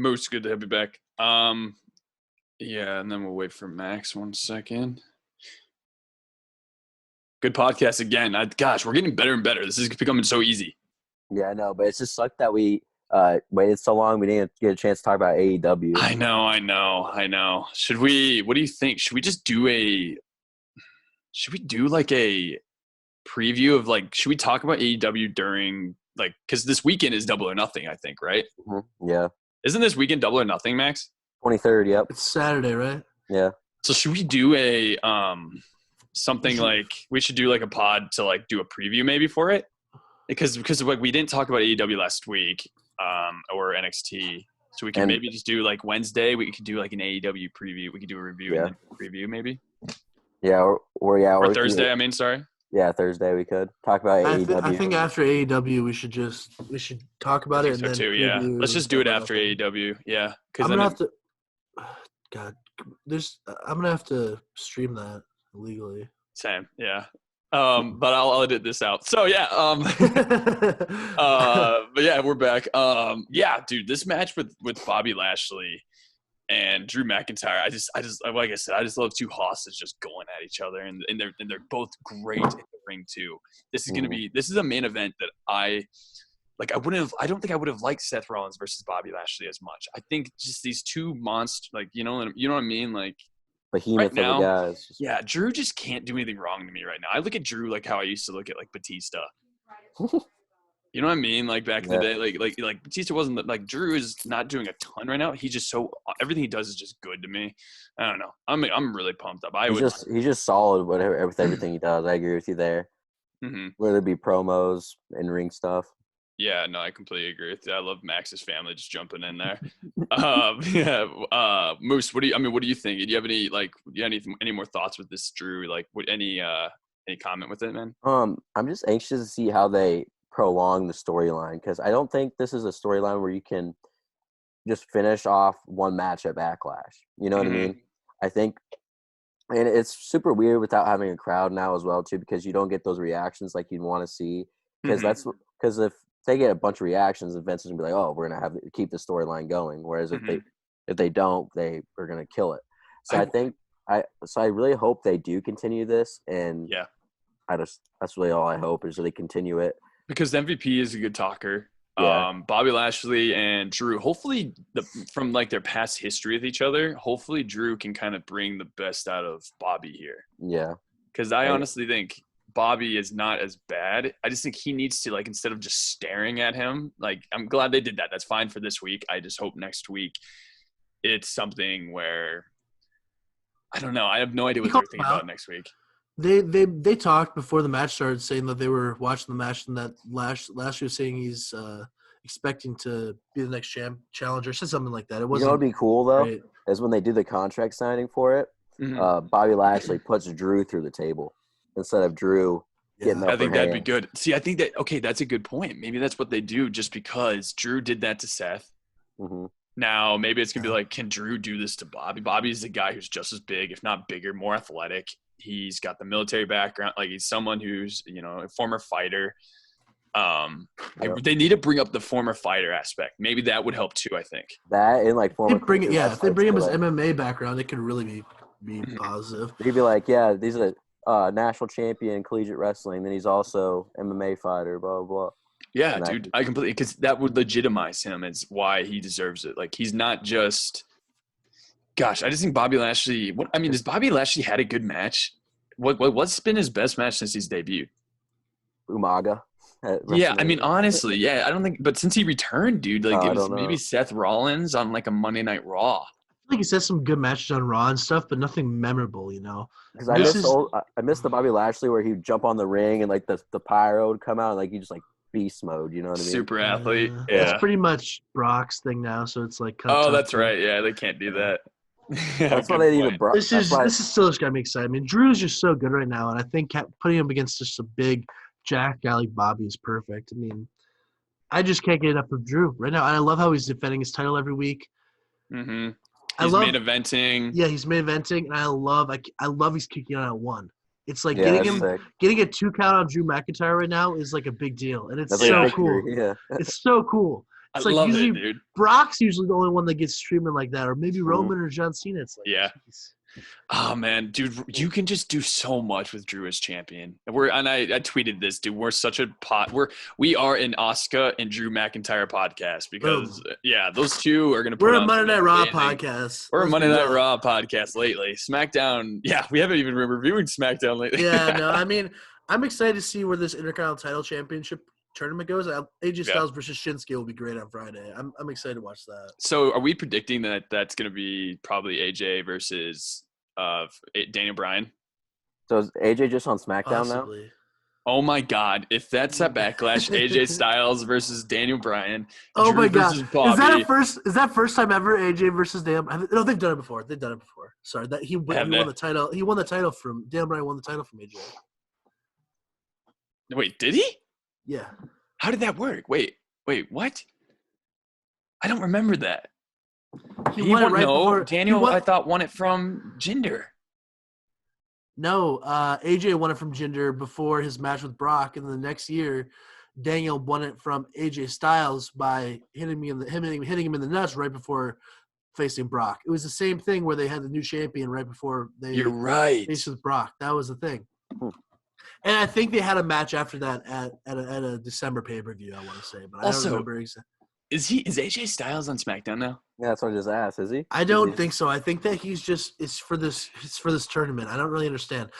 Moose, good to have you back. Yeah, and then we'll wait for Max 1 second. Good podcast again. Gosh, we're getting better and better. This is becoming so easy. Yeah, I know, but it's just sucked that we waited so long. We didn't get a chance to talk about AEW. I know. Should we? What do you think? Should we do like a preview of like? Should we talk about AEW during like? Because this weekend is Double or Nothing, I think, right? Mm-hmm. Yeah. Isn't this weekend Double or Nothing, Max? 23rd. Yep. It's Saturday, right? Yeah. So should we do a something like we should do like a pod to like do a preview maybe for it? Because like we didn't talk about AEW last week or NXT, so we can maybe just do like Wednesday. We could do like an AEW preview. We could do a review and then preview maybe. Yeah, or Thursday. I mean, sorry. Yeah, Thursday we could talk about AEW. I think after AEW we should talk about it. So and then too, yeah. Let's just do it after AEW. Yeah, because I'm gonna have to. God, I'm gonna have to stream that legally. Same, yeah. But I'll edit this out. So yeah, but yeah, we're back. Yeah, dude, this match with Bobby Lashley and Drew McIntyre, I just like I said, I just love two hosses just going at each other, and they're both great in the ring too. This is a main event that I don't think I would have liked Seth Rollins versus Bobby Lashley as much. I think just these two monsters, like you know what I mean, like. Behemoth right now, of the guys. Yeah, Drew just can't do anything wrong to me right now. I look at Drew like how I used to look at like Batista. You know what I mean? Like back in the day, like Batista wasn't like Drew is not doing a ton right now. He's just everything he does is just good to me. I don't know. I'm really pumped up. He's just solid with everything he does. I agree with you there. Mm-hmm. Whether it be promos and ring stuff. Yeah, no, I completely agree with you. I love Max's family just jumping in there. Moose, what do you think? Do you have any more thoughts with this Drew? Like, any comment with it, man? I'm just anxious to see how they prolong the storyline because I don't think this is a storyline where you can just finish off one match at Backlash. You know what I mean? I think, and it's super weird without having a crowd now as well too because you don't get those reactions like you'd want to see because if they get a bunch of reactions, and Vince is gonna be like, "Oh, we're gonna keep the storyline going." Whereas if they don't, they are gonna kill it. So I really hope they do continue this, and that's really all I hope is that they continue it. Because the MVP is a good talker. Yeah. Bobby Lashley and Drew, hopefully from like their past history with each other, hopefully Drew can kind of bring the best out of Bobby here. Yeah. Because I honestly think Bobby is not as bad. I just think he needs to, like, instead of just staring at him, like, I'm glad they did that. That's fine for this week. I just hope next week it's something where, I don't know. I have no idea what they're thinking about next week. They talked before the match started saying that they were watching the match and that Lashley was saying he's expecting to be the next challenger. Said something like that. It wasn't. You know what would be cool, though, great. Is when they do the contract signing for it, Bobby Lashley puts Drew through the table. Instead of Drew getting up. I think that'd be good. See, I think that's a good point. Maybe that's what they do just because Drew did that to Seth. Mm-hmm. Now, maybe it's going to be like, can Drew do this to Bobby? Bobby's the guy who's just as big, if not bigger, more athletic. He's got the military background. Like, he's someone who's, a former fighter. They need to bring up the former fighter aspect. Maybe that would help too, I think. That and like former – if they bring him his MMA background, it could really be positive. They'd be like, yeah, these are – national champion in collegiate wrestling. Then he's also MMA fighter. Blah blah blah. Yeah, dude, I completely because that would legitimize him as why he deserves it. Like he's not just. Gosh, I just think Bobby Lashley. Has Bobby Lashley had a good match? What's been his best match since he's debuted? Umaga. Yeah, honestly, yeah, I don't think. But since he returned, dude, like it was maybe Seth Rollins on like a Monday Night Raw. I think he said some good matches on Raw and stuff, but nothing memorable, Because I missed the Bobby Lashley where he'd jump on the ring and like the pyro would come out and like you just like beast mode, you know what I mean? Super athlete. Yeah. It's pretty much Brock's thing now, so it's like. That's right. Yeah, they can't do that. That's why they even brought. This is still just got me excited. Drew's just so good right now, and I think putting him against just a big Jack guy like Bobby is perfect. I just can't get enough of Drew right now, and I love how he's defending his title every week. Mm-hmm. He's main eventing. Yeah, he's main eventing, and I love he's kicking out at one. It's like getting a 2 count on Drew McIntyre right now is like a big deal, and it's so cool. Yeah, it's so cool. I It's like love usually it, dude. Brock's usually the only one that gets treatment like that, or maybe Roman or John Cena. It's like, Yeah. geez. Oh man, dude, you can just do so much with Drew as champion. I tweeted this, dude. We're such a we are an Asuka and Drew McIntyre podcast because those two are gonna put We're a on Monday some Night Raw amazing- podcast. We're a Let's Monday be Night real. Raw podcast lately. SmackDown, we haven't even been reviewing SmackDown lately. Yeah, no, I mean, I'm excited to see where this Intercontinental Title Championship tournament goes. AJ Styles versus Shinsuke will be great on Friday. I'm excited to watch that. So, are we predicting that that's gonna be probably AJ versus Daniel Bryan? So is AJ just on SmackDown now? Possibly. Oh my God! If that's a backlash, AJ Styles versus Daniel Bryan, Oh Drew my God! versus Bobby. Is that first time ever AJ versus Daniel? No, they've done it before. Sorry, that he won the title. He won the title from Daniel Bryan. Won the title from AJ. Wait, did he? Yeah. How did that work? Wait, what? I don't remember that. He won it right before Daniel, I thought won it from Jinder. No, AJ won it from Jinder before his match with Brock, and then the next year, Daniel won it from AJ Styles by hitting him in the nuts right before facing Brock. It was the same thing where they had the new champion right before they You're right. faced with Brock. That was the thing. And I think they had a match after that at a December pay-per-view, I want to say, but I don't remember exactly. Is AJ Styles on SmackDown now? Yeah, that's what I just asked. Is he? I don't think so. I think that it's for this tournament. I don't really understand.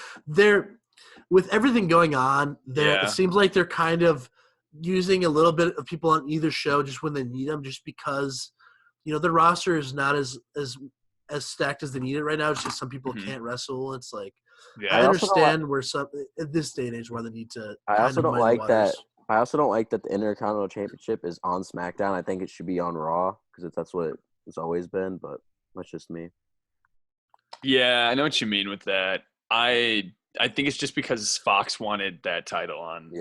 With everything going on, it seems like they're kind of using a little bit of people on either show just when they need them, just because the roster is not as stacked as they need it right now. It's just some people can't wrestle. It's like I understand where some at this day and age why they need to. I also don't like that. I also don't like that the Intercontinental Championship is on SmackDown. I think it should be on Raw because that's what it's always been, but that's just me. Yeah, I know what you mean with that. I think it's just because Fox wanted that title on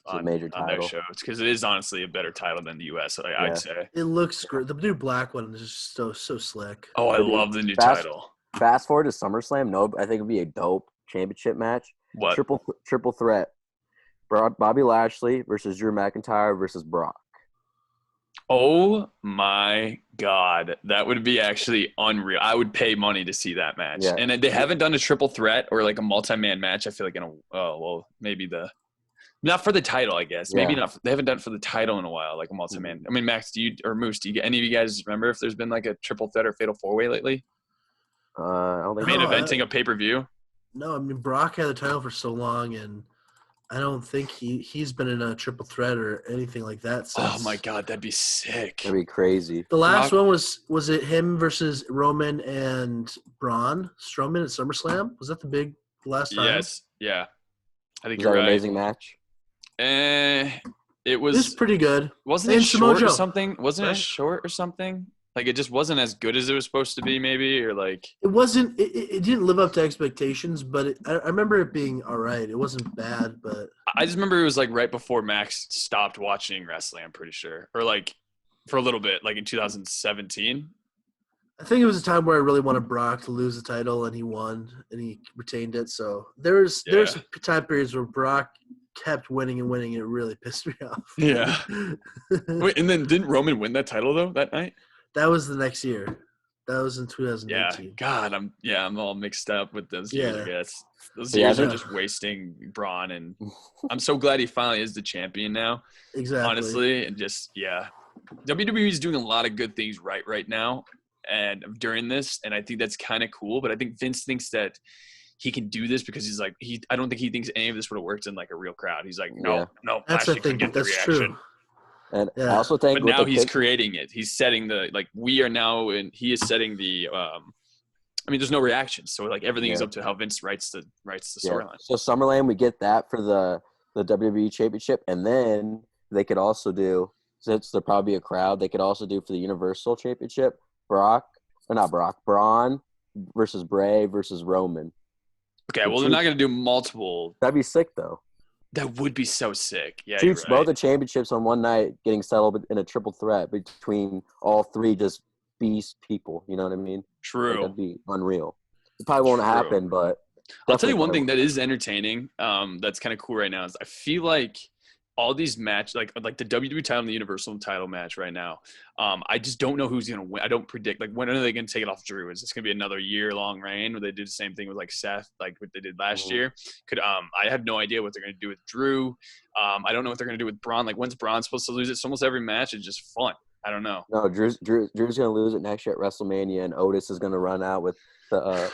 a major title their show. It's because it is honestly a better title than the US, I'd say. It looks great. The new black one is just so slick. Oh, I love the new title. Fast forward to SummerSlam. No, I think it'd be a dope championship match. What? Triple threat. Bobby Lashley versus Drew McIntyre versus Brock. Oh my God, that would be actually unreal. I would pay money to see that match. Yeah. And they haven't done a triple threat or like a multi-man match. I feel like maybe not for the title, I guess. Maybe not. They haven't done it for the title in a while, like a multi-man. I mean, Max, Moose, any of you guys remember if there's been like a triple threat or fatal four-way lately? I don't think eventing a pay-per-view? No, I mean, Brock had the title for so long, and I don't think he's been in a triple threat or anything like that since. Oh my God, that'd be sick. That'd be crazy. The last one was it him versus Roman and Braun Strowman at SummerSlam? Was that the last time? Yes. Yeah. I think was you're that right. An amazing match? It was pretty good. Wasn't it short or something? Wasn't it short or something? Like it just wasn't as good as it was supposed to be, maybe, or like it wasn't. It didn't live up to expectations, but I remember it being all right. It wasn't bad, but I just remember it was like right before Max stopped watching wrestling. I'm pretty sure, or like for a little bit, like in 2017. I think it was a time where I really wanted Brock to lose the title, and he won, and he retained it. So there's time periods where Brock kept winning and winning, and it really pissed me off. Yeah. Wait, and then didn't Roman win that title though that night? That was the next year. That was in 2018. Yeah. God, I'm all mixed up with those years, I guess. Those years are just wasting Braun, and I'm so glad he finally is the champion now. Exactly. Honestly, and just WWE is doing a lot of good things right now and during this, and I think that's kind of cool, but I think Vince thinks that he can do this because he's like I don't think he thinks any of this would have worked in like a real crowd. He's like, no, that's the thing. That's true. And I also think, but now he's creating it. He's setting we are now, and he is setting the. I mean, there's no reaction, so like everything is up to how Vince writes the storyline. So SummerSlam, we get that for the WWE Championship, and then they could also do, since there'll probably be a crowd, they could also do for the Universal Championship, Braun versus Bray versus Roman. Okay, well, they're not going to do multiple. That'd be sick, though. That would be so sick. Yeah, Shoots both the championships on one night, getting settled in a triple threat between all three just beast people. You know what I mean? True. Like, that'd be unreal. It probably won't happen, but I'll tell you one thing that is entertaining. That's kind of cool right now is I feel like all these match like the WWE title and the Universal title match right now. I just don't know who's gonna win. I don't predict like when are they gonna take it off Drew? Is this gonna be another year-long reign where they do the same thing with like Seth, like what they did last year? I have no idea what they're gonna do with Drew. I don't know what they're gonna do with Braun. Like when's Braun supposed to lose it? So almost every match is just fun. I don't know. No, Drew's gonna lose it next year at WrestleMania, and Otis is gonna run out with the.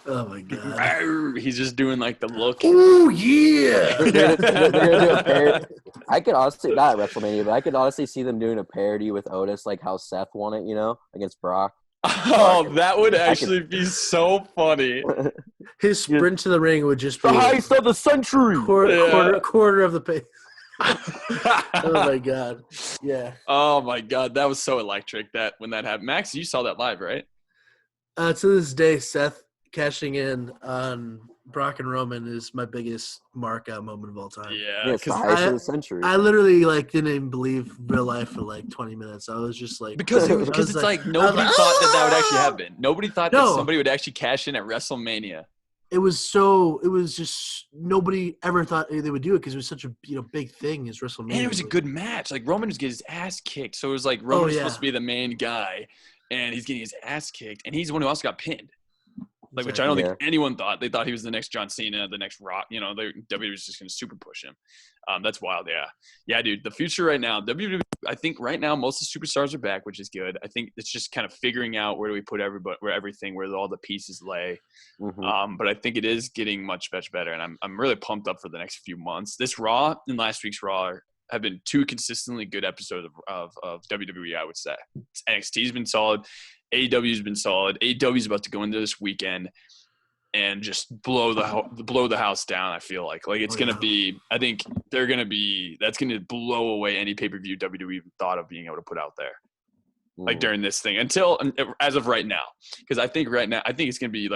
Oh my god! He's just doing like the look. Oh yeah! They're gonna do a parody. I could honestly not at WrestleMania, but I could honestly see them doing a parody with Otis, like how Seth won it, against Brock. Oh, that would actually be so funny. His sprint to the ring would just be the heist of the century. Quarter of the pace. Oh my god! Yeah. Oh my god, that was so electric when that happened. Max, you saw that live, right? To this day, Seth cashing in on Brock and Roman is my biggest mark-out moment of all time. Yeah, it's the heist of the century. I literally didn't even believe real life for 20 minutes. I was just like because it's like nobody thought that would actually happen. Nobody thought that somebody would actually cash in at WrestleMania. It was just nobody ever thought they would do it because it was such a big thing as WrestleMania. And it was a good match. Like Roman was getting his ass kicked, so it was like Roman was supposed to be the main guy, and he's getting his ass kicked, and he's the one who also got pinned. Like, which I don't think anyone thought. They thought he was the next John Cena, the next Rock. WWE was just going to super push him. That's wild. Yeah, dude. The future right now, WWE. I think right now most of the superstars are back, which is good. I think it's just kind of figuring out where do we put where all the pieces lay. Mm-hmm. But I think it is getting much better, and I'm really pumped up for the next few months. This Raw and last week's Raw have been two consistently good episodes of WWE. I would say NXT's been solid. AEW's been solid. AEW's about to go into this weekend and just blow the house down. I feel like it's gonna be. I think that's gonna blow away any pay-per-view WWE even thought of being able to put out there, during this thing as of right now. Because I think it's gonna be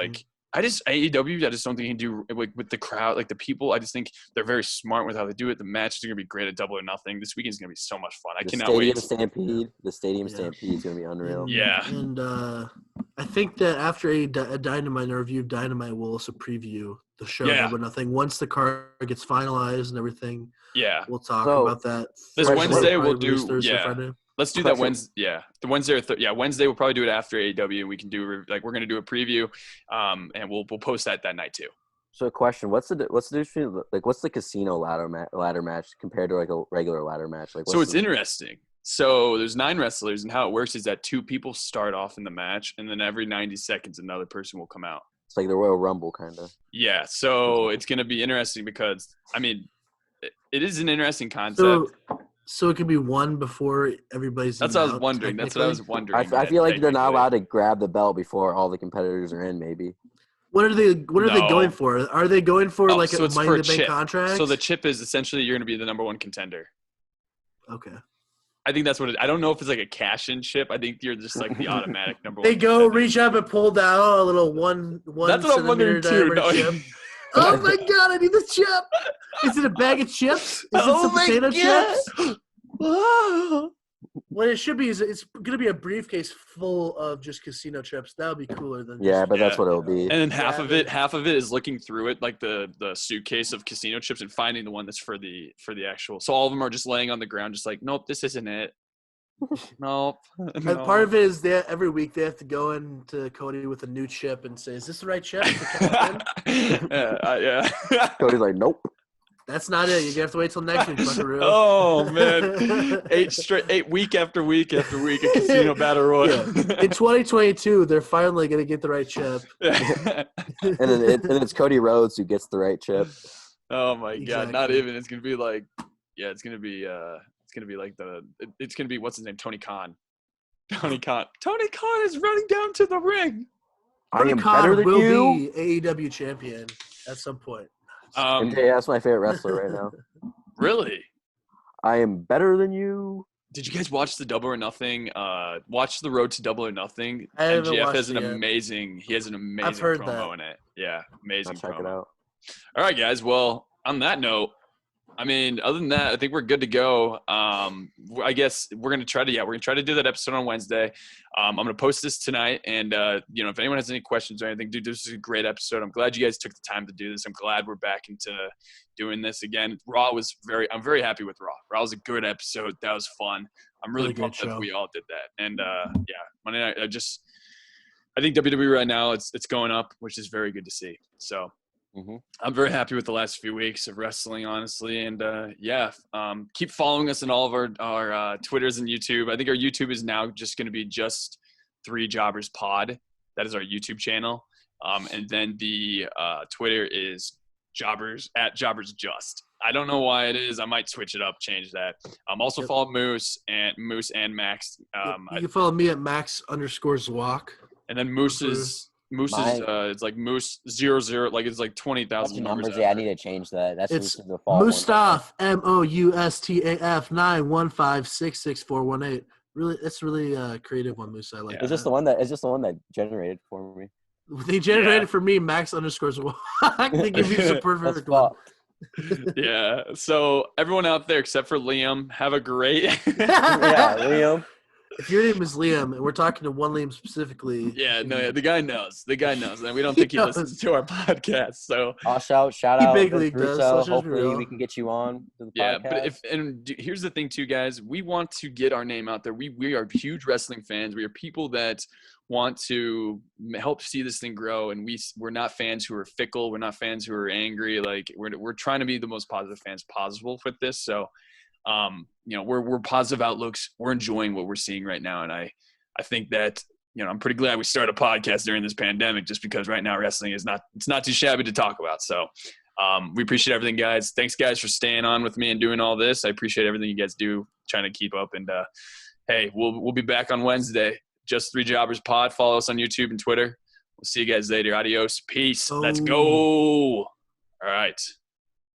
AEW. I just don't think he can do with the crowd, the people. I just think they're very smart with how they do it. The matches are gonna be great at Double or Nothing. This weekend is gonna be so much fun. I cannot wait. The Stadium Stampede is gonna be unreal. Yeah, and I think that after a Dynamite review, Dynamite will also preview the show Double or Nothing once the card gets finalized and everything. Yeah, we'll talk about that. This Wednesday we'll do. Thursday, Friday. Let's do that Wednesday. Yeah, the Wednesday. Wednesday we'll probably do it after AEW. We can do we're going to do a preview, and we'll post that night too. So, a question: what's the difference between what's the casino ladder match compared to a regular ladder match? So it's interesting. So there's 9 wrestlers, and how it works is that 2 people start off in the match, and then every 90 seconds another person will come out. It's like the Royal Rumble kind of. Yeah. So it's going to be interesting because it is an interesting concept. So it could be one before everybody's. That's what I was wondering. That's what I was wondering. I feel like they're not allowed to grab the belt before all the competitors are in. Maybe. What are they going for? Are they going for a Money in the Bank contract? So the chip is essentially you're going to be the number 1 contender. Okay. I think that's what I don't know if it's like a cash-in chip. I think you're just the automatic number 1. They go reach up and pull down a little one. That's what I'm wondering too. No. Chip. Oh my god! I need this chip. Is it a bag of chips? Is it some potato chips? What it should be is it's going to be a briefcase full of just casino chips. That would be cooler than. That's what it'll be. And then half of it is looking through it like the suitcase of casino chips and finding the one that's for the actual. So all of them are just laying on the ground, just nope, this isn't it. Nope. No. Part of it is that every week they have to go into Cody with a new chip and say, "Is this the right chip?" Yeah. Cody's like, "Nope." That's not it. You're gonna have to wait till next week, Buckaroo. Oh man, 8 week after week after week, a casino battle royal. Yeah. In 2022, they're finally gonna get the right chip. and then it's Cody Rhodes who gets the right chip. Oh my god, not even. It's gonna be it's gonna be it's gonna be what's his name, Tony Khan. Tony Khan is running down to the ring. Tony Khan will be AEW champion at some point. MJ, that's my favorite wrestler right now. Really? I am better than you. Did you guys watch the Double or Nothing? Watch the Road to Double or Nothing. MJF has an amazing promo in it. Yeah, amazing. I'll check it out. All right, guys. Well, on that note, I mean, other than that, I think we're good to go. I guess we're gonna try to do that episode on Wednesday. I'm gonna post this tonight, and if anyone has any questions or anything, dude, this is a great episode. I'm glad you guys took the time to do this. I'm glad we're back into doing this again. I'm very happy with Raw. Raw was a good episode. That was fun. I'm really pumped that we all did that. And Monday night, I think WWE right now it's going up, which is very good to see. So. Mm-hmm. I'm very happy with the last few weeks of wrestling, honestly, and keep following us on all of our Twitters and YouTube. I think our YouTube is now just going to be just 3 Jobbers Pod. That is our YouTube channel, and then the Twitter is @Jobbers Just. I don't know why it is. I might switch it up, change that. Also follow Moose and Max. You can follow me at Max_Zwalk. And then Moose's it's like Moose 00, like it's like 20,000 numbers. Yeah, I need to change that. It's Mustaf MOUSTAF 915666418. Really, that's really creative one, Moose. I like. It's just the one that generated for me. They generated for me Max_Zwalk. They give you the perfect one. Yeah. So everyone out there except for Liam, have a great. Yeah, Liam. If your name is Liam, and we're talking to one Liam specifically. Yeah, the guy knows. And we don't think he listens to our podcast. So shout out. Big league does. Hopefully we can get you on to the podcast. But here's the thing too, guys. We want to get our name out there. We are huge wrestling fans. We are people that want to help see this thing grow, and we're not fans who are fickle. We're not fans who are angry. Like we're trying to be the most positive fans possible with this. So we're positive outlooks. We're enjoying what we're seeing right now. And I think that, I'm pretty glad we started a podcast during this pandemic, just because right now wrestling it's not too shabby to talk about. So, we appreciate everything, guys. Thanks guys for staying on with me and doing all this. I appreciate everything you guys do, trying to keep up. And, hey, we'll be back on Wednesday. Just 3 Jobbers Pod. Follow us on YouTube and Twitter. We'll see you guys later. Adios. Peace. Let's go. All right.